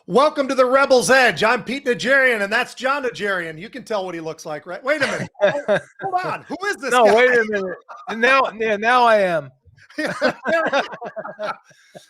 Welcome to the Rebel's Edge. I'm Pete Najarian, and that's John Najarian. You can tell what he looks like, right? Wait a minute. Hold on. Who is this No, guy? wait a minute. And now I am.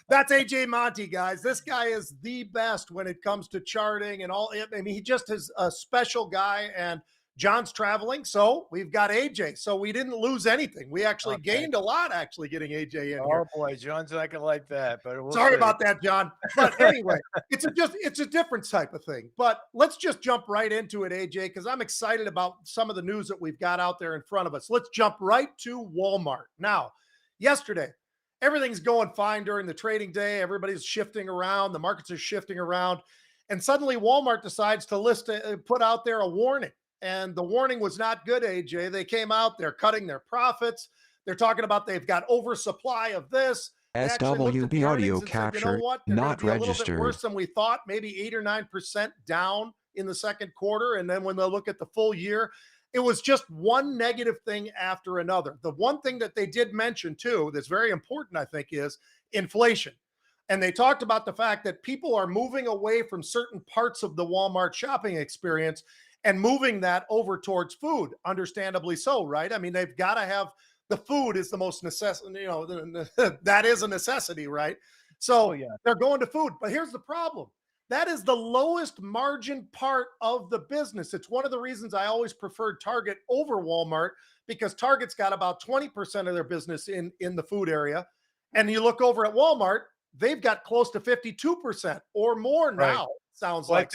That's AJ Monte, guys. This guy is the best when it comes to charting and all. I mean, he just is a special guy, and John's traveling, so we've got AJ. So we didn't lose anything. We actually gained a lot, actually, getting AJ in here. Oh boy, John's not gonna like that, but Sorry about that, John. But anyway, it's a different type of thing. But let's just jump right into it, AJ, because I'm excited about some of the news that we've got out there in front of us. Let's jump right to Walmart. Now, yesterday, everything's going fine during the trading day. Everybody's shifting around. The markets are shifting around. And suddenly Walmart decides to put out there a warning. And the warning was not good, AJ. They came out, they're cutting their profits. They're talking about they've got oversupply of this. SWB audio capture, said, you know what? They're not be registered. A little bit worse than we thought, maybe 8 or 9% down in the second quarter. And then when they look at the full year, it was just one negative thing after another. The one thing that they did mention too, that's very important, I think, is inflation. And they talked about the fact that people are moving away from certain parts of the Walmart shopping experience and moving that over towards food, understandably so, right? I mean, they've got to have the food is the most necessity, you know, that is a necessity, right? So they're going to food. But here's the problem. That is the lowest margin part of the business. It's one of the reasons I always preferred Target over Walmart, because Target's got about 20% of their business in the food area. And you look over at Walmart, they've got close to 52% or more now, right. Sounds well, like.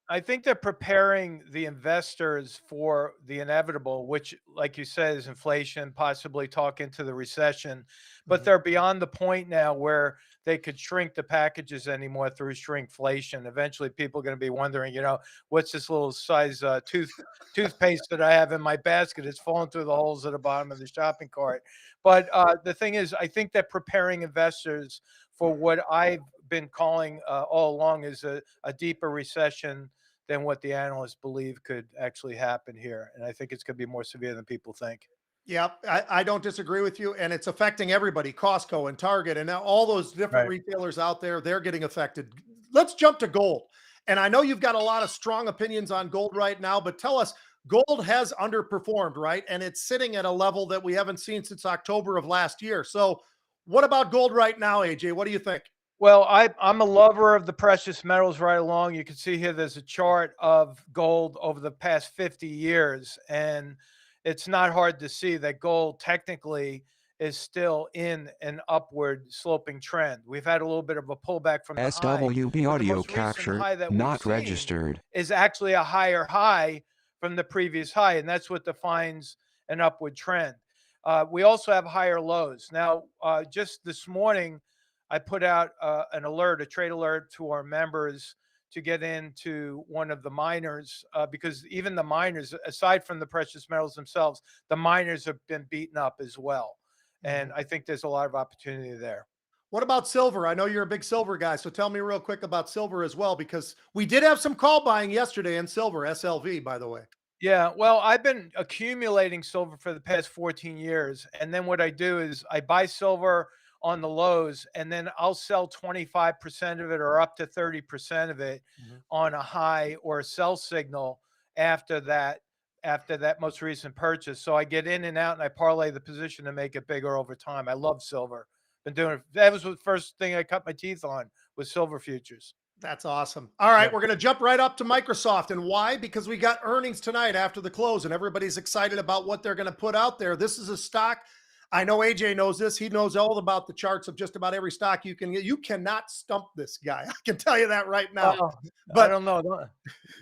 I think they're preparing the investors for the inevitable, which, like you said, is inflation, possibly talk into the recession. But they're beyond the point now where they could shrink the packages anymore through shrinkflation. Eventually, people are going to be wondering, you know, what's this little size toothpaste that I have in my basket? It's falling through the holes at the bottom of the shopping cart. But the thing is, I think they're preparing investors for what I've been calling all along is a deeper recession than what the analysts believe could actually happen here. And I think it's going to be more severe than people think. Yep, I don't disagree with you. And it's affecting everybody, Costco and Target, and now all those different retailers out there, they're getting affected. Let's jump to gold. And I know you've got a lot of strong opinions on gold right now, but tell us, gold has underperformed, right? And it's sitting at a level that we haven't seen since October of last year. So what about gold right now, AJ? What do you think? Well, I'm a lover of the precious metals right along. You can see here there's a chart of gold over the past 50 years, and it's not hard to see that gold technically is still in an upward sloping trend. We've had a little bit of a pullback from the SWB high, audio capture, not registered. Is actually a higher high from the previous high, and that's what defines an upward trend. We also have higher lows. Now, just this morning, I put out an alert, a trade alert to our members to get into one of the miners because even the miners, aside from the precious metals themselves, the miners have been beaten up as well. And I think there's a lot of opportunity there. What about silver? I know you're a big silver guy, so tell me real quick about silver as well, because we did have some call buying yesterday in silver, SLV, by the way. Yeah, well, I've been accumulating silver for the past 14 years. And then what I do is I buy silver on the lows, and then I'll sell 25% of it or up to 30% of it on a high or a sell signal after that most recent purchase. So I get in and out and I parlay the position to make it bigger over time. I love silver. Been doing it. That was the first thing I cut my teeth on, was silver futures. That's awesome. All right, we're going to jump right up to Microsoft. And why? Because we got earnings tonight after the close, and everybody's excited about what they're going to put out there. This is a stock. I know AJ knows this. He knows all about the charts of just about every stock you can get. You cannot stump this guy. I can tell you that right now. But I don't know.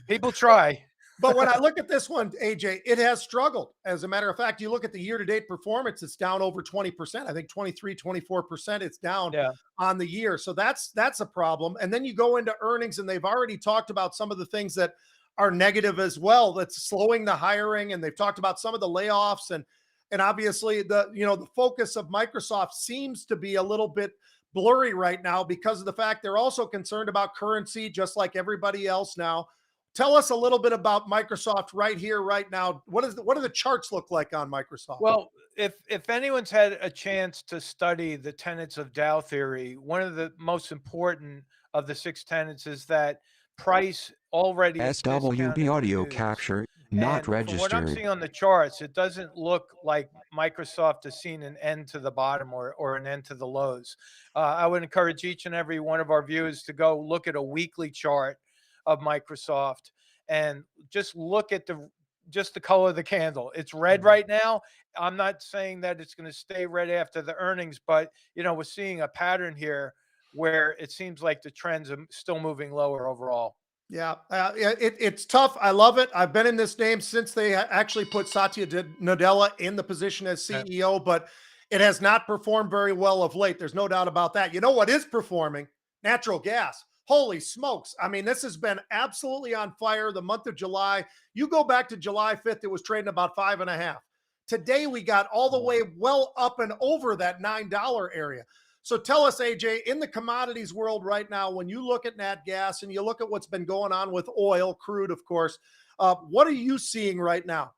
People try. But when I look at this one, AJ, it has struggled. As a matter of fact, you look at the year-to-date performance, it's down over 20%. I think 23, 24% it's down on the year. So that's a problem. And then you go into earnings, and they've already talked about some of the things that are negative as well. That's slowing the hiring. And they've talked about some of the layoffs, and obviously the focus of Microsoft seems to be a little bit blurry right now because of the fact they're also concerned about currency, just like everybody else now. tell us a little bit about Microsoft right here, right now. What do the charts look like on Microsoft? Well, if anyone's had a chance to study the tenets of Dow theory, one of the most important of the 6 tenets is that price already is SWB discounted the audio news. capture, not And from what I'm registered. seeing on the charts, it doesn't look like Microsoft has seen an end to the bottom or an end to the lows. I would encourage each and every one of our viewers to go look at a weekly chart of Microsoft and just look at the color of the candle. It's red right now. I'm not saying that it's going to stay red after the earnings, but we're seeing a pattern here where it seems like the trends are still moving lower overall. Yeah, it's tough. I love it. I've been in this name since they actually put Satya Nadella in the position as CEO, but it has not performed very well of late. There's no doubt about that. You know what is performing? Natural gas. Holy smokes. I mean, this has been absolutely on fire the month of July. You go back to July 5th, it was trading about 5.5. Today, we got all the way well up and over that $9 area. So tell us, AJ, in the commodities world right now, when you look at nat gas and you look at what's been going on with oil, crude, of course, what are you seeing right now?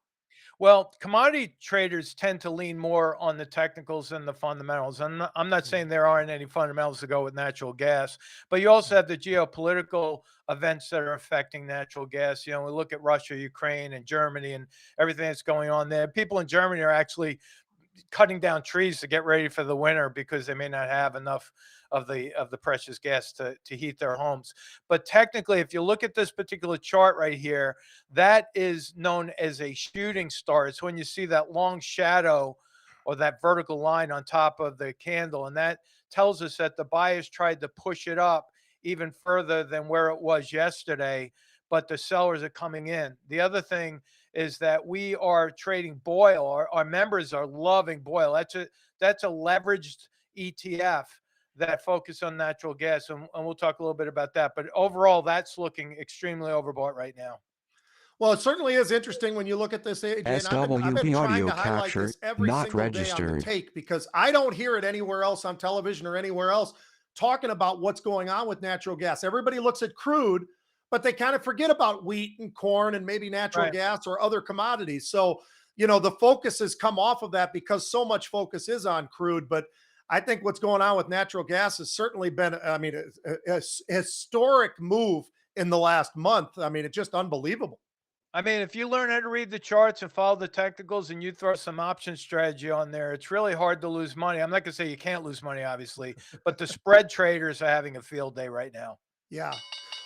Well, commodity traders tend to lean more on the technicals and the fundamentals. I'm not saying there aren't any fundamentals to go with natural gas, but you also have the geopolitical events that are affecting natural gas. We look at Russia, Ukraine, and Germany and everything that's going on there. People in Germany are actually cutting down trees to get ready for the winter because they may not have enough of the precious gas to heat their homes. But technically, if you look at this particular chart right here, that is known as a shooting star. It's when you see that long shadow or that vertical line on top of the candle, and that tells us that the buyers tried to push it up even further than where it was yesterday, but the sellers are coming in. The other thing is that we are trading Boyle. Our members are loving Boyle. That's a leveraged ETF that focus on natural gas, and we'll talk a little bit about that. But overall, that's looking extremely overbought right now. Well, it certainly is interesting when you look at this, AJ, and I've been SWB trying audio to highlight capture, this every not single day on the registered. take because I don't hear it anywhere else on television or anywhere else talking about what's going on with natural gas. Everybody looks at crude, but they kind of forget about wheat and corn and maybe natural Right. gas or other commodities. So, the focus has come off of that because so much focus is on crude. But I think what's going on with natural gas has certainly been, I mean, a historic move in the last month. I mean, it's just unbelievable. I mean, if you learn how to read the charts and follow the technicals and you throw some option strategy on there, it's really hard to lose money. I'm not going to say you can't lose money, obviously, but the spread traders are having a field day right now. Yeah.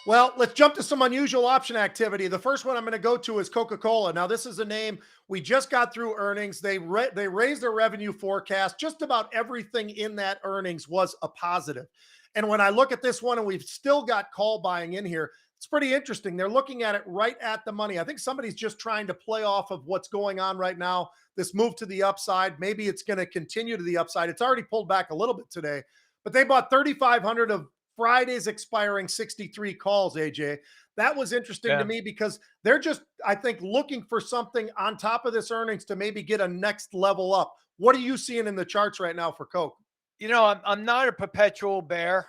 Well, let's jump to some unusual option activity. The first one I'm going to go to is Coca-Cola. Now, this is a name we just got through earnings. They raised their revenue forecast. Just about everything in that earnings was a positive. And when I look at this one, and we've still got call buying in here, it's pretty interesting. They're looking at it right at the money. I think somebody's just trying to play off of what's going on right now. This move to the upside, maybe it's going to continue to the upside. It's already pulled back a little bit today, but they bought 3,500 of Friday's expiring 63 calls, AJ. That was interesting to me because they're just, I think, looking for something on top of this earnings to maybe get a next level up. What are you seeing in the charts right now for Coke? I'm not a perpetual bear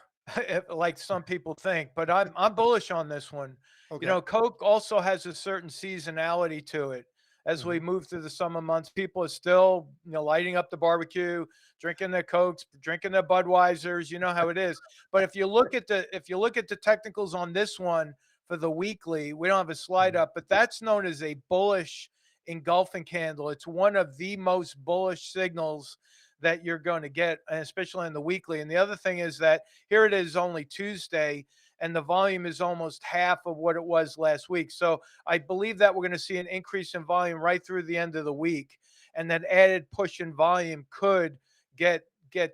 like some people think, but I'm bullish on this one. Okay. Coke also has a certain seasonality to it. As we move through the summer months, people are still, lighting up the barbecue, drinking their Cokes, drinking their Budweisers. You know how it is. But if you look at the technicals on this one for the weekly, we don't have a slide up, but that's known as a bullish engulfing candle. It's one of the most bullish signals that you're going to get, especially in the weekly. And the other thing is that here it is only Tuesday, and the volume is almost half of what it was last week. So I believe that we're going to see an increase in volume right through the end of the week. And that added push in volume could get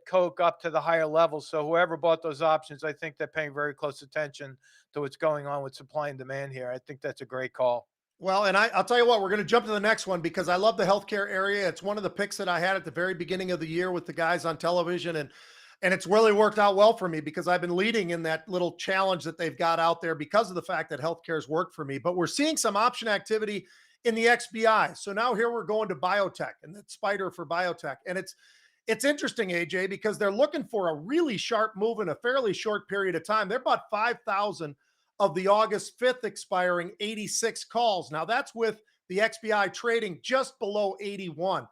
Coke up to the higher levels. So whoever bought those options, I think they're paying very close attention to what's going on with supply and demand here. I think that's a great call. Well, and I'll tell you what, we're going to jump to the next one because I love the healthcare area. It's one of the picks that I had at the very beginning of the year with the guys on television. And it's really worked out well for me because I've been leading in that little challenge that they've got out there because of the fact that healthcare has worked for me. But we're seeing some option activity in the XBI. So now here we're going to biotech and that spider for biotech. And it's interesting, AJ, because they're looking for a really sharp move in a fairly short period of time. They're about 5,000 of the August 5th expiring 86 calls. Now that's with the XBI trading just below 81.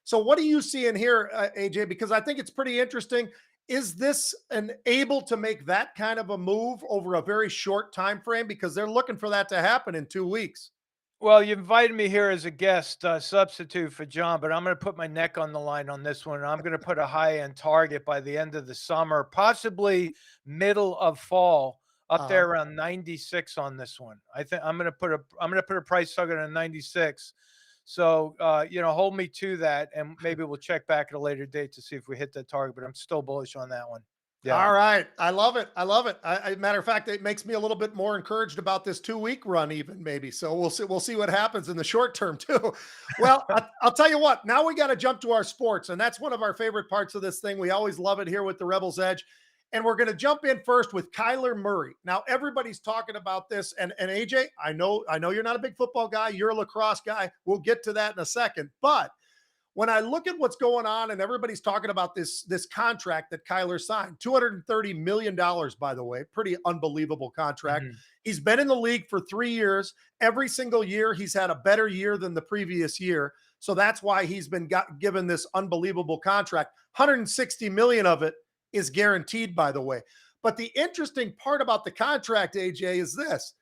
So what do you see in here, AJ? Because I think it's pretty interesting. Is this able to make that kind of a move over a very short time frame? Because they're looking for that to happen in 2 weeks. Well, you invited me here as a guest substitute for John, but I'm going to put my neck on the line on this one. I'm going to put a high-end target by the end of the summer, possibly middle of fall, up there around 96 on this one. I think I'm going to put a price target on 96. So, hold me to that, and maybe we'll check back at a later date to see if we hit that target, but I'm still bullish on that one. Yeah. All right. I love it. I love it. Matter of fact, it makes me a little bit more encouraged about this 2-week run, even maybe. So we'll see. We'll see what happens in the short term too. Well, I'll tell you what. Now we got to jump to our sports, and that's one of our favorite parts of this thing. We always love it here with the Rebels Edge, and we're going to jump in first with Kyler Murray. Now everybody's talking about this, and AJ, I know you're not a big football guy. You're a lacrosse guy. We'll get to that in a second, but when I look at what's going on and everybody's talking about this contract that Kyler signed, $230 million, by the way, pretty unbelievable contract. Mm-hmm. He's been in the league for 3 years. Every single year, he's had a better year than the previous year. So that's why he's been given this unbelievable contract. $160 million of it is guaranteed, by the way. But the interesting part about the contract, AJ, is this.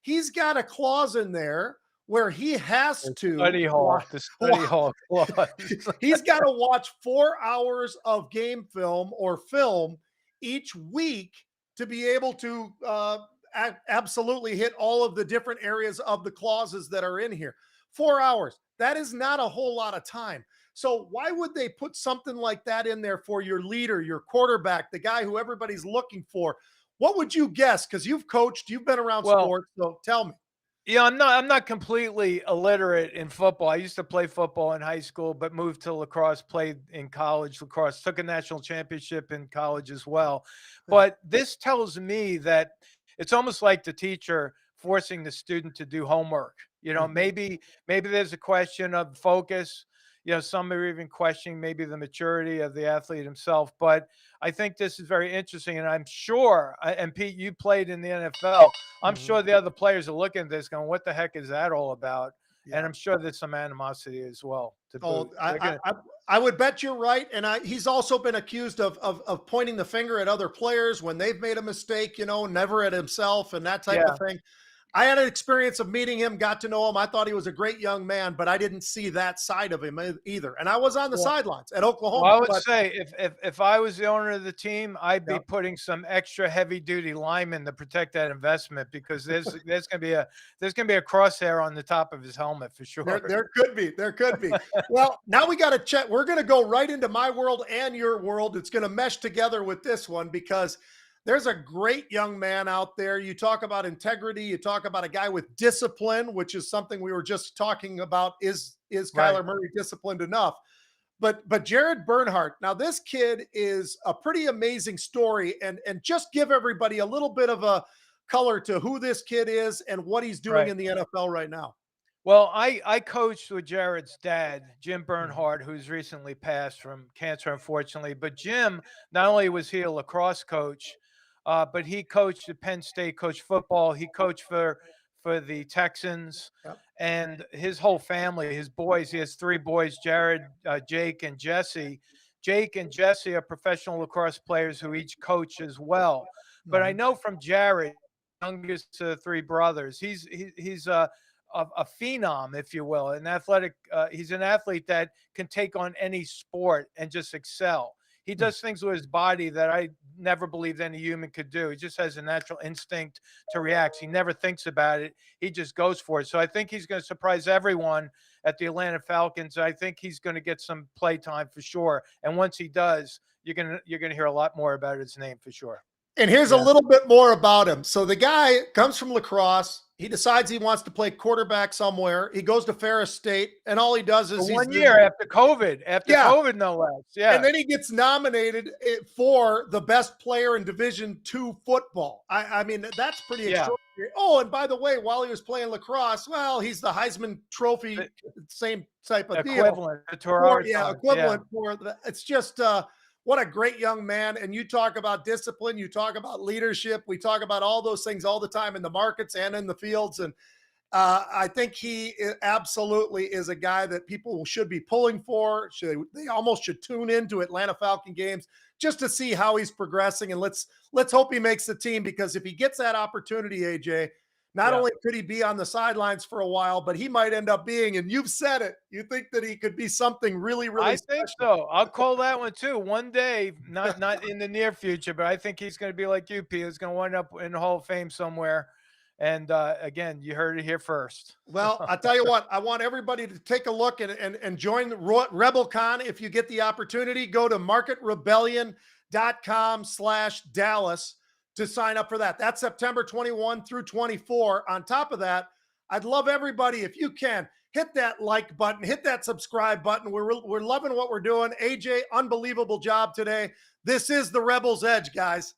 He's got a clause in there where he has to study hall clause. He's got to watch 4 hours of game film or film each week to be able to absolutely hit all of the different areas of the clauses that are in here. 4 hours. That is not a whole lot of time. So why would they put something like that in there for your leader, your quarterback, the guy who everybody's looking for? What would you guess? Because you've coached, you've been around sports, so tell me. Yeah, I'm not completely illiterate in football. I used to play football in high school, but moved to lacrosse, played in college lacrosse, took a national championship in college as well. But this tells me that it's almost like the teacher forcing the student to do homework. Maybe there's a question of focus. Some are even questioning maybe the maturity of the athlete himself. But I think this is very interesting. And I'm sure, and Pete, you played in the NFL. I'm sure the other players are looking at this going, what the heck is that all about? Yeah. And I'm sure there's some animosity as well. I would bet you're right. And he's also been accused of pointing the finger at other players when they've made a mistake, never at himself and that type of thing. I had an experience of meeting him, got to know him. I thought he was a great young man, but I didn't see that side of him either. And I was on the sidelines at Oklahoma. Well, I would say if I was the owner of the team, I'd be putting some extra heavy duty linemen to protect that investment, because there's gonna be a crosshair on the top of his helmet for sure. There could be. Well, now we got to check. We're going to go right into my world and your world. It's going to mesh together with this one because there's a great young man out there. You talk about integrity. You talk about a guy with discipline, which is something we were just talking about. Is Kyler Murray disciplined enough? But Jared Bernhardt. Now, this kid is a pretty amazing story, and just give everybody a little bit of a color to who this kid is and what he's doing in the NFL right now. Well, I coached with Jared's dad, Jim Bernhardt, who's recently passed from cancer, unfortunately. But Jim, not only was he a lacrosse coach, but he coached at Penn State, coached football. He coached for the Texans, and his whole family, his boys. He has 3 boys: Jared, Jake, and Jesse. Jake and Jesse are professional lacrosse players who each coach as well. But I know from Jared, youngest of 3 brothers, he's a phenom, if you will, an athletic. He's an athlete that can take on any sport and just excel. He does things with his body that I never believed any human could do. He just has a natural instinct to react. He never thinks about it. He just goes for it. So I think he's going to surprise everyone at the Atlanta Falcons. I think he's going to get some play time for sure. And once he does, you're going to hear a lot more about his name for sure. And here's a little bit more about him. So the guy comes from lacrosse. He decides he wants to play quarterback somewhere. He goes to Ferris State, and all he does is 1 year after COVID, COVID, no less. Yeah. And then he gets nominated for the best player in Division II football. I mean, that's pretty extraordinary. Oh, and by the way, while he was playing lacrosse, well, he's the Heisman Trophy, same type of equivalent deal. Equivalent. It's just what a great young man. And you talk about discipline, you talk about leadership. We talk about all those things all the time in the markets and in the fields. And I think he absolutely is a guy that people should be pulling for. They almost should tune into Atlanta Falcon games just to see how he's progressing. And let's hope he makes the team, because if he gets that opportunity, AJ, not only could he be on the sidelines for a while, but he might end up being, and you've said it, you think that he could be something really, really I think so. I'll call that one too. One day, not in the near future, but I think he's going to be like you, P. He's going to wind up in the Hall of Fame somewhere. And again, you heard it here first. Well, I'll tell you what, I want everybody to take a look and join the RebelCon if you get the opportunity. Go to marketrebellion.com/Dallas to sign up for that. That's September 21 through 24. On top of that, I'd love everybody, if you can, hit that like button, hit that subscribe button. We're loving what we're doing. AJ, unbelievable job today. This is the Rebel's Edge, guys.